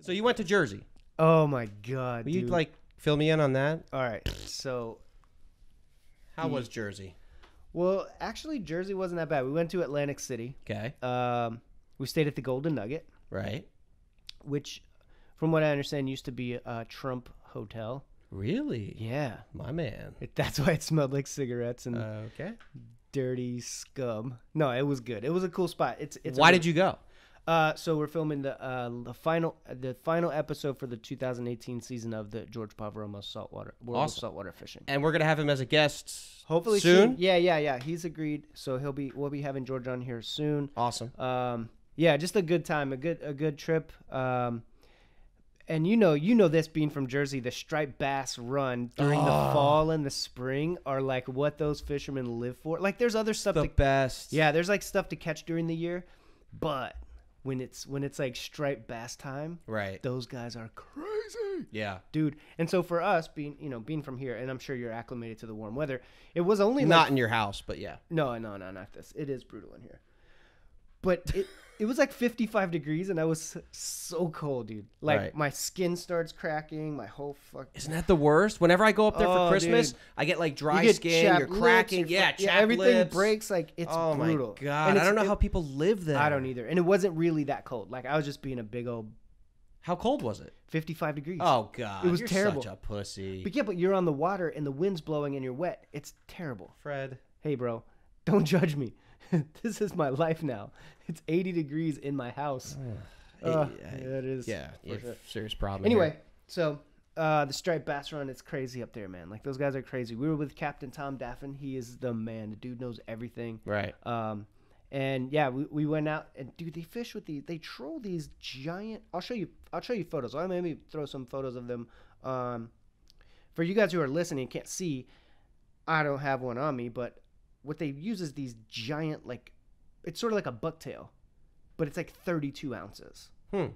So you went to Jersey. Oh my God, Will dude. you like fill me in on that? All right, so How was Jersey? well, actually, Jersey wasn't that bad. We went to Atlantic City. Okay. We stayed at the Golden Nugget, Right. which, from what I understand, used to be a Trump hotel. Really? Yeah, My man. that's why it smelled like cigarettes and Okay. dirty scum. No, it was good. It was a cool spot. It's. Why did you go? So we're filming the final episode for the 2018 season of the George Pavaromo World of Saltwater Fishing. And we're gonna have him as a guest. Hopefully soon. Yeah. He's agreed, so we'll be having George on here soon. Awesome. Yeah, just a good time, a good trip. And you know this being from Jersey, the striped bass run during the fall and the spring are like what those fishermen live for. Like there's other stuff. The best. Yeah, there's like stuff to catch during the year, but when it's like striped bass time, Right. those guys are crazy. Yeah. Dude. And so for us being from here, and I'm sure you're acclimated to the warm weather, it was only Not in your house, but yeah. No, not this. It is brutal in here. But it was like 55 degrees, and I was so cold, dude. Like, Right. my skin starts cracking, my whole fuck. Isn't that the worst? Whenever I go up there for Oh, Christmas, dude. I get like dry You get skin, chapped you're cracking. lips, Yeah, chapped everything lips. breaks. Like, it's Oh brutal. my God. And I don't know how people live there. I don't either. And it wasn't really that cold. Like, I was just being a big old How cold was it? 55 degrees. Oh God. It was You're terrible. Such a pussy. But yeah, but you're on the water, and the wind's blowing, and you're wet. It's terrible. Fred. Hey, bro, don't judge me. This is my life now. It's 80 degrees in my house. Yeah, it is. Yeah, for you have sure. a serious problem. Anyway, here. so the striped bass run, it's crazy up there, man. Like, those guys are crazy. We were with Captain Tom Daffin. He is the man. The dude knows everything. Right. And yeah, we went out, and dude, they fish with they troll these giant. I'll show you photos. I'll maybe throw some photos of them. For you guys who are listening and can't see, I don't have one on me, but what they use is these giant, like, it's sort of like a bucktail, but it's like 32 ounces.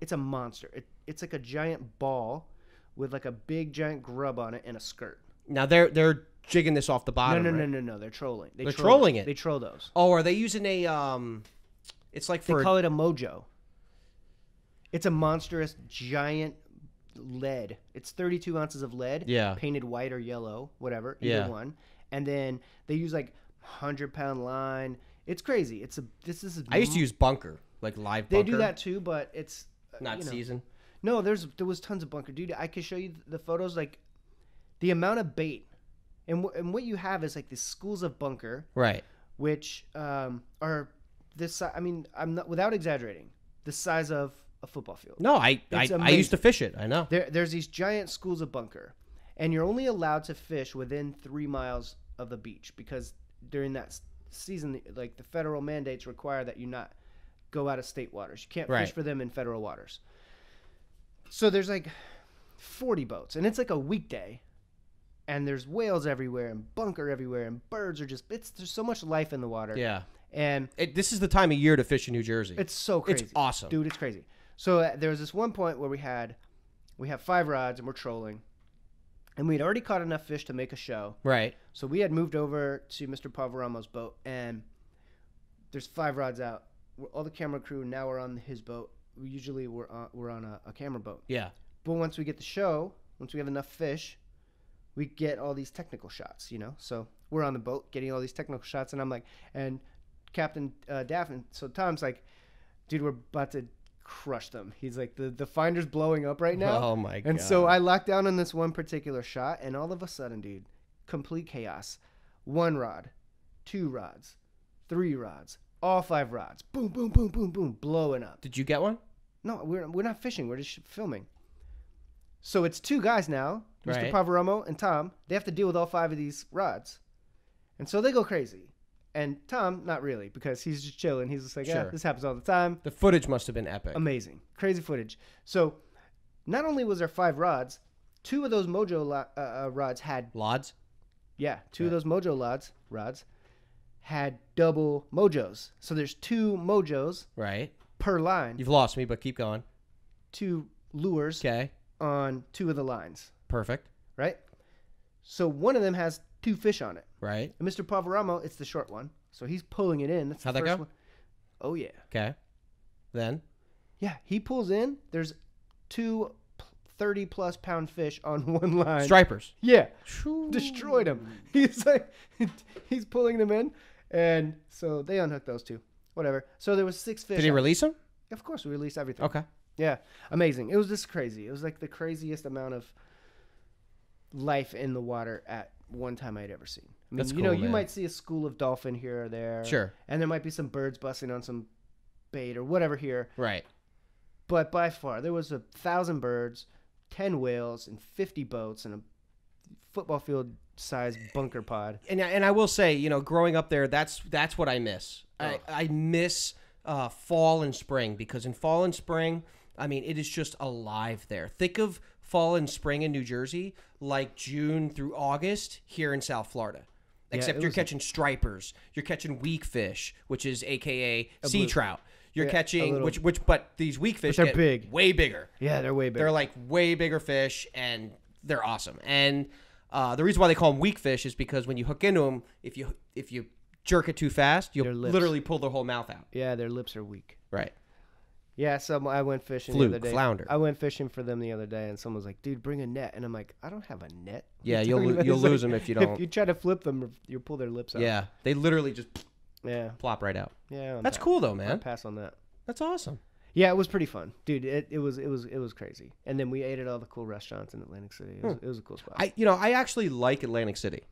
It's a monster. It's like a giant ball with like a big giant grub on it and a skirt. Now they're jigging this off the bottom. No. They're trolling. They're trolling it. They troll those. Oh, are they using a It's like They for call it a mojo. It's a monstrous giant lead. It's 32 ounces of lead. Yeah. Painted white or yellow, whatever. Yeah. Either one. And then they use like 100-pound line. It's crazy. This is. I used to use bunker, like live They bunker. do that too, but it's Not season. No, there was tons of bunker, dude. I could show you the photos, like the amount of bait, and what you have is like these schools of bunker, Right. which are this. I mean, I'm not without exaggerating, the size of a football field. No, I used to fish it. I know. There's these giant schools of bunker, and you're only allowed to fish within 3 miles of the beach because during that season, like the federal mandates require that you not go out of state waters. You can't fish for them in federal waters. So there's like 40 boats, and it's like a weekday, and there's whales everywhere and bunker everywhere, and birds are just there's so much life in the water. Yeah. And This is the time of year to fish in New Jersey. it's so crazy. It's awesome. Dude, it's crazy. So there was this one point where we have 5 rods and we're trolling, and we'd already caught enough fish to make a show. Right. So we had moved over to Mr. Pavaromo's boat, and there's 5 rods out. All the camera crew now are on his boat. We're on a camera boat. Yeah. But once we get the show, once we have enough fish, we get all these technical shots, So we're on the boat getting all these technical shots, and I'm like, and Captain Daffin, so Tom's like, dude, we're about to crush them. He's like, the finder's blowing up right now. Oh my God. And so I locked down on this one particular shot, and all of a sudden, dude, complete chaos. 1 rod, 2 rods, 3 rods, all 5 rods. Boom, boom, boom, boom, boom, blowing up. Did you get one? No, we're not fishing. We're just filming. So it's 2 guys now, Mr. Right. Pavaromo and Tom. They have to deal with all 5 of these rods. And so they go crazy. And Tom, not really, because he's just chilling. He's just like, yeah, Sure. this happens all the time. The footage must have been epic. Amazing. Crazy footage. So not only was there 5 rods, 2 of those Mojo rods had... Lods? Yeah, 2 of those Mojo rods had double Mojos. So there's 2 Mojos Right. per line. You've lost me, but keep going. 2 lures Okay. on 2 of the lines, Perfect. right? So one of them has 2 fish on it. Right. And Mr. Pavaromo, it's the short one. So he's pulling it in. That's How'd the that first go? one. Oh, yeah. Okay. Then? Yeah, he pulls in. There's two 30-plus pound fish on one line. Stripers. Yeah. Destroyed them. He's like, he's pulling them in. And so they unhooked those two. Whatever. So there was 6 fish. Did he release them? Of course, we released everything. Okay. Yeah. Amazing. It was just crazy. It was like the craziest amount of life in the water at one time I'd ever seen. I mean, That's you know, cool, you man. might see a school of dolphin here or there. Sure. And there might be some birds busting on some bait or whatever here. Right. But by far, there was 1,000 birds, 10 whales, and 50 boats, and a football field sized bunker pod. And I will say, you know, growing up there, that's what I miss. Oh. I miss fall and spring, because in fall and spring, I mean, it is just alive there. Think of fall and spring in New Jersey like June through August here in South Florida. Except you're catching stripers, you're catching weak fish, which is AKA sea trout. You're catching but these weak fish they're get big, way bigger. Yeah, they're way bigger. They're like way bigger fish, and they're awesome. And the reason why they call them weak fish is because when you hook into them, if you jerk it too fast, you'll literally pull their whole mouth out. Yeah, their lips are weak. Right. Yeah, so I went fishing the other day. Flounder. I went fishing for them the other day, and someone was like, "Dude, bring a net." And I'm like, "I don't have a net." Yeah, you'll lose them if you don't. If you try to flip them, you'll pull their lips out. Yeah, they literally just plop right out. Yeah, that's cool though, man. I'll pass on that. That's awesome. Yeah, it was pretty fun, dude. It was crazy. And then we ate at all the cool restaurants in Atlantic City. It was a cool spot. I actually like Atlantic City.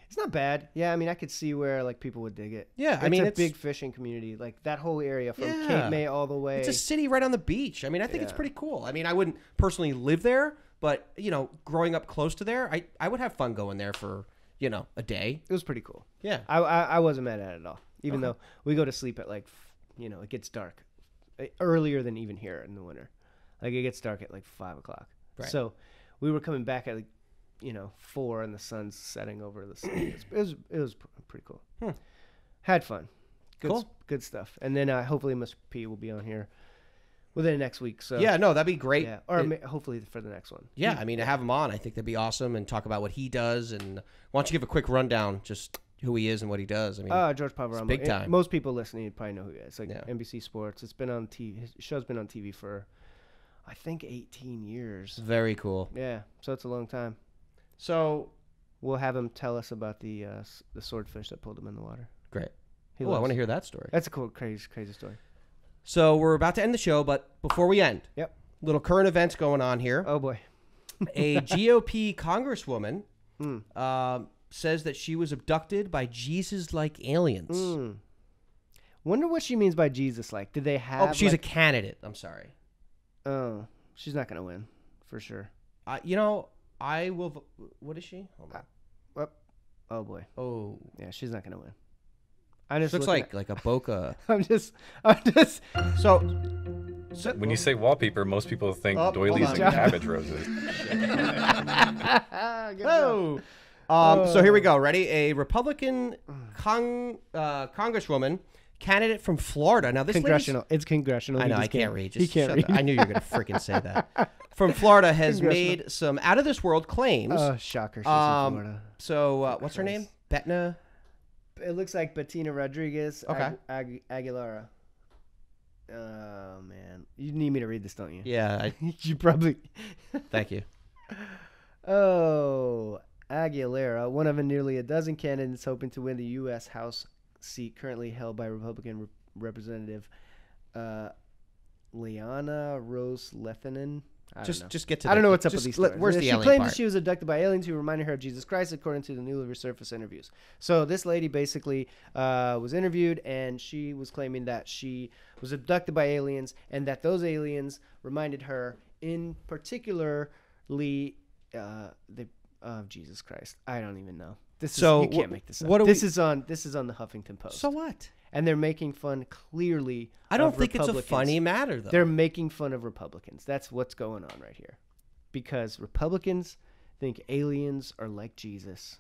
It's not bad. Yeah, I mean, I could see where like people would dig it. Yeah, I mean, it's a big fishing community. Like that whole area from Cape May all the way. It's a city right on the beach. I mean, I think it's pretty cool. I mean, I wouldn't personally live there, but you know, growing up close to there, I would have fun going there for, you know, a day. It was pretty cool. Yeah, I wasn't mad at it at all. Even though we go to sleep at like, you know, it gets dark earlier than even here in the winter. Like it gets dark at like 5 o'clock. Right. So we were coming back at like, you know, 4 and the sun's setting over the sea. It was pretty cool. Had fun. Good stuff. And then hopefully Mr. P will be on here within the next week. So yeah, no, that'd be great. Yeah, or hopefully for the next one. Yeah, I mean, to have him on, I think that'd be awesome, and talk about what he does. And why don't you give a quick rundown, just who he is and what he does? I mean, George Pavaramo, big time. Most people listening probably know who he is. It's like NBC Sports. It's been on TV. His show's been on TV for, I think, 18 years. Very cool. Yeah, so it's a long time. So we'll have him tell us about the swordfish that pulled him in the water. Great. I want to hear that story. That's a cool, crazy story. So we're about to end the show, but before we end, little current events going on here. Oh boy. A GOP congresswoman says that she was abducted by Jesus-like aliens. Wonder what she means by Jesus-like. Did they have? Oh, she's a candidate. I'm sorry. Oh, she's not gonna win, for sure. You know, I will. What is she? Hold on. Oh boy. Oh. Yeah, she's not gonna win. I just looks like a bokeh. I'm just. So when you say wallpaper, most people think doilies and cabbage roses. So here we go. Ready? A Republican congresswoman candidate from Florida. Now this congressional. It's congressional. I know. I can't read. Just he can't read. I knew you were gonna freaking say that. From Florida has made some out of this world claims. Oh, shocker! She's from Florida. So what's her name? Bettina. It looks like Bettina Rodriguez. Okay. Aguilera. Oh man, you need me to read this, don't you? Yeah. You probably. Thank you. Oh, Aguilera, one of nearly a dozen candidates hoping to win the U.S. House seat currently held by Republican Representative Liana Rose Lefinen. Just get to. I don't know what's up with these stories. Where's the alien She claimed part? that she was abducted by aliens who reminded her of Jesus Christ, according to the newly resurfaced interviews. So this lady basically was interviewed, and she was claiming that she was abducted by aliens, and that those aliens reminded her, in particularly, of Jesus Christ. I don't even know. You can't make this up. This is on the Huffington Post. So what? And they're making fun, clearly. I don't think it's a funny matter, though. They're making fun of Republicans. That's what's going on right here. Because Republicans think aliens are like Jesus.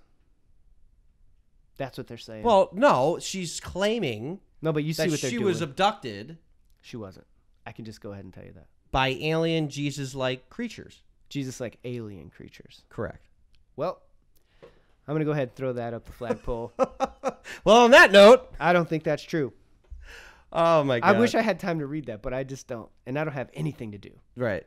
That's what they're saying. Well, no, she's claiming but you see what they're doing. She was abducted. She wasn't. I can just go ahead and tell you that. By alien Jesus-like creatures. Jesus-like alien creatures. Correct. Well, I'm going to go ahead and throw that up the flagpole. Well, on that note, I don't think that's true. Oh, my God. I wish I had time to read that, but I just don't. And I don't have anything to do. Right.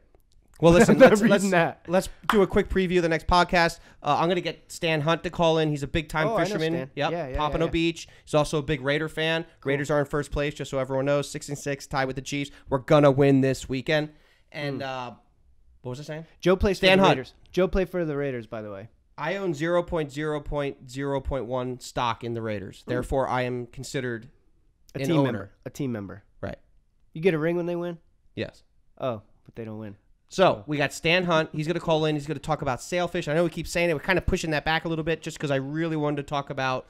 Well, listen, I'm reading that. let's do a quick preview of the next podcast. I'm going to get Stan Hunt to call in. He's a big-time Oh, I know fisherman. Stan. Yep, Yeah, Pompano yeah. Beach. He's also a big Raider fan. Raiders are in first place, just so everyone knows. 6-6, tied with the Chiefs. We're going to win this weekend. And what was I saying? Joe plays for Stan the Hunt. Raiders. Joe played for the Raiders, by the way. I own 0.0.0.1 stock in the Raiders. Therefore, I am considered A an team owner. member. A team member. Right. You get a ring when they win? Yes. Oh, but they don't win. So we got Stan Hunt. He's going to call in. He's going to talk about sailfish. I know we keep saying it. We're kind of pushing that back a little bit just because I really wanted to talk about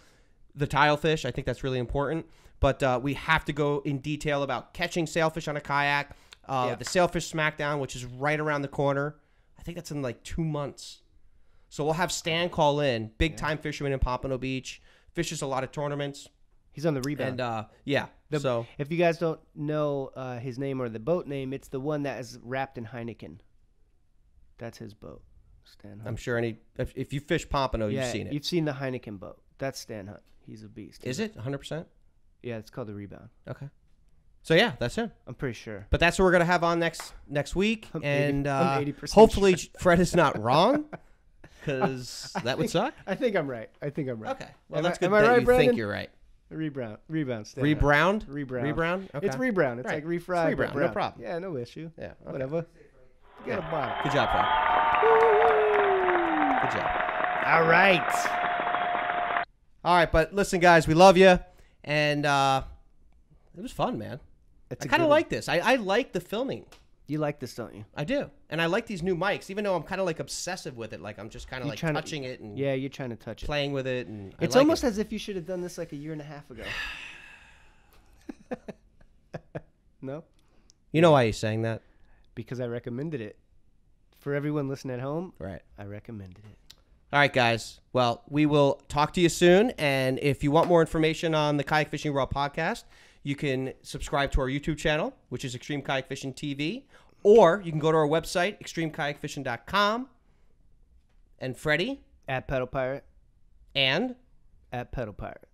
the tilefish. I think that's really important. But we have to go in detail about catching sailfish on a kayak, the Sailfish Smackdown, which is right around the corner. I think that's in like 2 months. So we'll have Stan call in, big-time fisherman in Pompano Beach, fishes a lot of tournaments. He's on the rebound. And, so if you guys don't know his name or the boat name, it's the one that is wrapped in Heineken. That's his boat, Stan Hunt. I'm sure if you fish Pompano, you've seen it. You've seen the Heineken boat. That's Stan Hunt. He's a beast. Is it 100%? Yeah, it's called the Rebound. Okay. So, yeah, that's him. I'm pretty sure. But that's what we're going to have on next week. I'm And 80% hopefully sure. Fred is not wrong because that would suck. I think I'm right. Okay. Well, Am that's I- good am I that right, you Brandon? think you're right. Rebound, Stan Hunt. Rebrowned? Rebrown. Rebrown? Okay. It's rebrown. It's Right. like refried. It's but rebrown, no brown. problem. Yeah, no issue. Yeah. Okay. Whatever. Get a bottom. Good job, Fred. Good job. All right. All right, but listen, guys, we love you. And it was fun, man. It's I a kind of good like this. I like the filming. You like this, don't you? I do. And I like these new mics, even though I'm kind of like obsessive with it. Like I'm just kind of You're like trying to- touching it and Yeah, you're trying to touch it. playing with it. And I It's like almost it. as if you should have done this like a year and a half ago. No? You know why he's saying that? Because I recommended it. For everyone listening at home, Right. I recommended it. All right, guys. Well, we will talk to you soon. And if you want more information on the Kayak Fishing RAW podcast, you can subscribe to our YouTube channel, which is Extreme Kayak Fishing TV. Or you can go to our website, extremekayakfishing.com. And Freddie At Pedal Pirate. and At Pedal Pirate.